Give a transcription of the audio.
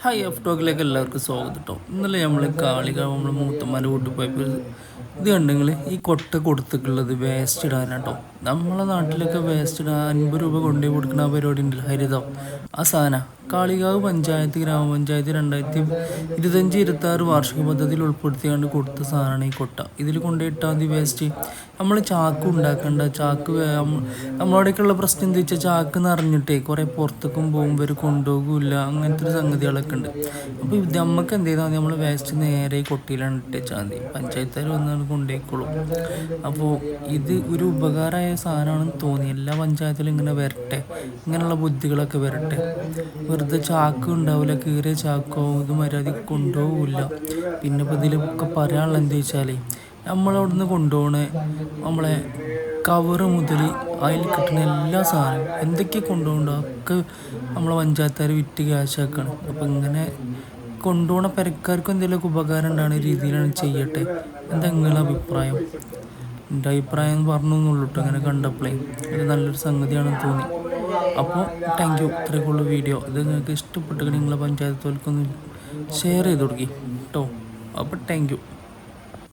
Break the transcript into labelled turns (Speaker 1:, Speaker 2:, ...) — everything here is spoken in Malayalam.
Speaker 1: ഹായ് എഫ് ടോക്കിലേക്ക് എല്ലാവർക്കും സ്വാഗതം കേട്ടോ. ഇന്നലെ നമ്മൾ കാളികാവ് നമ്മൾ മൂത്തമ്മൻ്റെ വീട്ടിൽ പോയപ്പോൾ ഇത് കണ്ടെങ്കിൽ ഈ കൊട്ട കൊടുത്തിട്ടുള്ളത് വേസ്റ്റ് ഇടാനാട്ടോ. നമ്മളെ നാട്ടിലൊക്കെ വേസ്റ്റ് ഇടാൻ 50 രൂപ കൊണ്ടുപോയി കൊടുക്കുന്ന ആ പരിപാടി ഉണ്ടല്ലോ, ഹരിതം. ആ സാധനം കാളികാവ് പഞ്ചായത്ത് ഗ്രാമപഞ്ചായത്ത് 2025-26 വാർഷിക പദ്ധതിയിൽ ഉൾപ്പെടുത്തിയാണ്ട് കൊടുത്ത സാധനമാണ് ഈ കൊട്ട. ഇതിൽ കൊണ്ടുപോയിട്ടാൽ മതി വേസ്റ്റ്. നമ്മൾ ചാക്ക് ഉണ്ടാക്കണ്ട. ചാക്ക് നമ്മളവിടേക്കുള്ള പ്രശ്നം എന്താ വെച്ചാൽ ചാക്ക് നിറഞ്ഞിട്ടേ കുറേ പുറത്തേക്കും പോകുമ്പോൾ ഒരു കൊണ്ടുപോകില്ല, അങ്ങനത്തെ ഒരു സംഗതികളൊക്കെ ഉണ്ട്. അപ്പോൾ ഇത് നമുക്ക് എന്ത് ചെയ്താൽ മതി, നമ്മൾ വേസ്റ്റ് നേരെ കൊട്ടിയിലാണ് ഇട്ടുവെച്ചാൽ മതി. പഞ്ചായത്തുകാർ വന്നാണ് കൊണ്ടുപോയിക്കോളും. അപ്പോൾ ഇത് ഒരു ഉപകാരമായ സാധനമാണെന്ന് തോന്നി. എല്ലാ പഞ്ചായത്തിലും ഇങ്ങനെ വരട്ടെ, ഇങ്ങനെയുള്ള ബുദ്ധികളൊക്കെ വരട്ടെ. വെറുതെ ചാക്ക് ഉണ്ടാവില്ല, കീറിയ ചാക്കോ ഇത് മര്യാദയ്ക്ക് കൊണ്ടുപോകില്ല. പിന്നെ ഇപ്പോൾ ഇതിലൊക്കെ പറയാനുള്ളത് എന്താ വെച്ചാൽ നമ്മളവിടുന്ന് കൊണ്ടുപോകണേ നമ്മളെ കവറ് മുതൽ അതിൽ കിട്ടുന്ന എല്ലാ സാധനവും എന്തൊക്കെ കൊണ്ടുപോകണ്ടോ ഒക്കെ നമ്മളെ പഞ്ചായത്തുകാർ വിറ്റ് ക്യാഷാക്കാണ്. അപ്പോൾ ഇങ്ങനെ കൊണ്ടുപോകണ പെരക്കാർക്കും എന്തെങ്കിലുമൊക്കെ ഉപകാരം ഉണ്ടാകുന്ന രീതിയിലാണ് ചെയ്യട്ടെ. എന്താ നിങ്ങളുടെ അഭിപ്രായം? എൻ്റെ അഭിപ്രായം എന്ന് പറഞ്ഞു എന്നുള്ളൂ കേട്ടോ. ഇങ്ങനെ കണ്ടപ്പോഴേ ഇത് നല്ലൊരു സംഗതിയാണെന്ന് തോന്നി. അപ്പോൾ താങ്ക് യു. ഇത്രയൊക്കെയുള്ള വീഡിയോ. ഇത് നിങ്ങൾക്ക് ഇഷ്ടപ്പെട്ടെങ്കിൽ നിങ്ങളെ പഞ്ചായത്ത് തോൽക്കൊന്ന് ഷെയർ ചെയ്ത് കൊടുക്കി കേട്ടോ. അപ്പോൾ താങ്ക് യു.